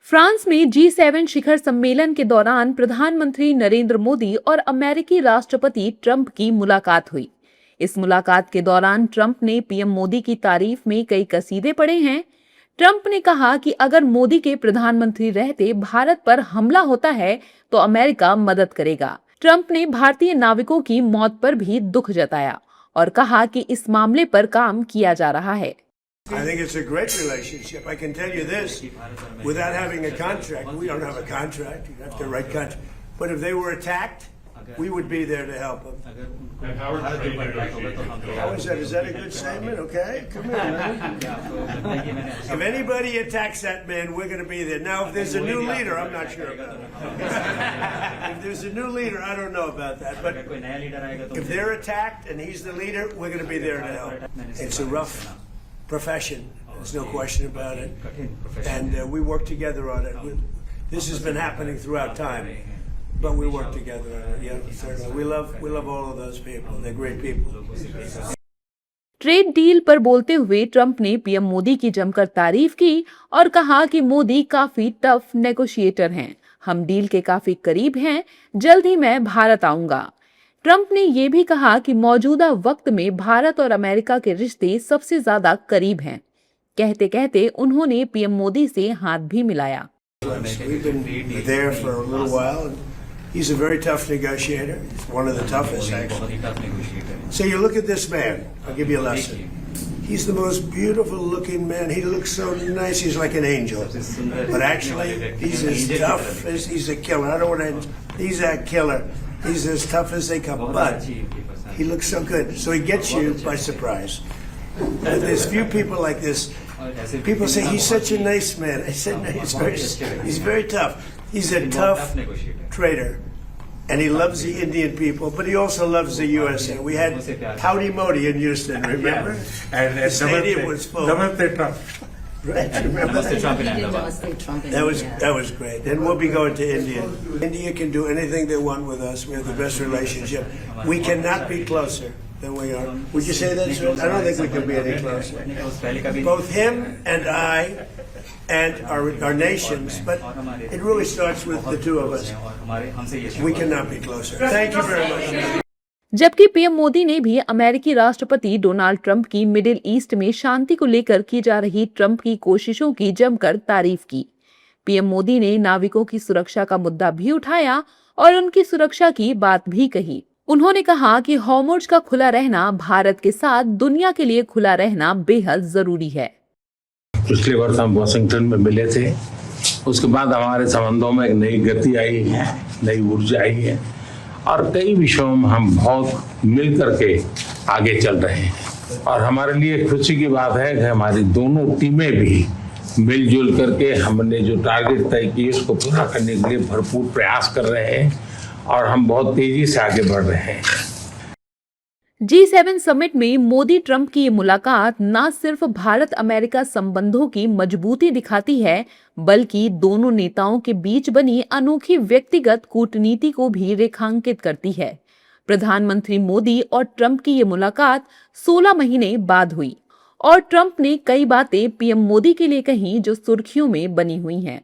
France में G7 शिखर सम्मेलन के दौरान प्रधानमंत्री नरेंद्र मोदी और अमेरिकी राष्ट्रपति ट्रंप की मुलाकात हुई। इस मुलाकात के दौरान ट्रंप ने पीएम मोदी की तारीफ में कई कसीदे पढ़े हैं। ट्रंप ने कहा कि अगर मोदी के प्रधानमंत्री रहते भारत पर हमला होता है तो अमेरिका मदद करेगा। ट्रंप ने भारतीय नाविकों की मौत पर भी दुख जताया और कहा कि इस मामले पर काम किया जा रहा है। I think it's a great relationship. I can tell you this, without having a contract, we don't have a contract, you have to write contract. But if they were attacked, we would be there to help them. How is that? Is that a good statement? Okay, come here, man. If anybody attacks that man, we're going to be there. Now, if there's a new leader, I'm not sure about it. If there's a new leader, I don't know about that. But if they're attacked and he's the leader, we're going to be there to help. It's a rough profession. There's no question about it. And we work together on it. This has been happening throughout time, but we work together on it. Yeah, certainly. We love all of those people. They're great people. Trade deal पर बोलते हुए Trump ने PM Modi की जमकर तारीफ की और कहा कि मोदी काफी टफ नेगोशिएटर हैं। हम डील के काफी करीब हैं। जल्द ही मैं भारत आऊंगा। ट्रंप ने यह भी कहा कि मौजूदा वक्त में भारत और अमेरिका के रिश्ते सबसे ज्यादा करीब हैं। कहते कहते उन्होंने पीएम मोदी से हाथ भी मिलाया। He's a very tough negotiator. He's one of the toughest, actually. So you look at this man. I'll give you a lesson. He's the most beautiful-looking man. He looks so nice. He's like an angel. But actually, he's as tough as he's a killer. I don't want to. He's a killer. He's as tough as they come. But he looks so good. So he gets you by surprise. But there's few people like this. People say he's such a nice man. I said no, he's very tough. He's a tough trader, and he loves the Indian people, but he also loves the USA. We had Howdy Modi in Houston, remember? And the stadium was full. Namaste Trump. Right, remember that? That was great. And we'll be going to India. India can do anything they want with us. We have the best relationship. We cannot be closer than we are. Would you say that, sir? I don't think we can be any closer. Both him and I and our nations, but it really starts with the two of us. We cannot be closer. Thank you very much. जबकि PM Modi ने भी अमेरिकी राष्ट्रपति Donald Trump की middle east में शांति को लेकर की जा रही ट्रंप की कोशिशों की जमकर तारीफ की। पीएम मोदी ने नाविकों की सुरक्षा का मुद्दा भी उठाया और उनकी सुरक्षा की बात भी कही। उन्होंने कहा कि हॉर्मुज़ का खुला रहना भारत के साथ दुनिया के लिए खुला रहना बेहद जरूरी है। पिछले वर्ष हम वाशिंगटन में मिले थे। उसके बाद हमारे संबंधों में एक नई गति आई है, नई ऊर्जा आई है और कई विषयों में हम बहुत मिल करके आगे चल रहे हैं। और हमारे लिए खुशी की बात है कि हमारी दोनों टीमें भी मिलजुल करके हमने जो टारगेट तय किए उसको पूरा करने के लिए भरपूर प्रयास कर रहे हैं और हम बहुत तेजी से आगे बढ़ रहे हैं। G7 समिट में मोदी ट्रंप की ये मुलाकात न सिर्फ भारत अमेरिका संबंधों की मजबूती दिखाती है, बल्कि दोनों नेताओं के बीच बनी अनोखी व्यक्तिगत कूटनीति को भी रेखांकित करती है। प्रधानमंत्री मोदी और ट्रंप की ये मुलाकात 16 महीने बाद हुई और ट्रंप ने कई बातें पीएम मोदी के लिए कही जो सुर्खियों में बनी हुई हैं।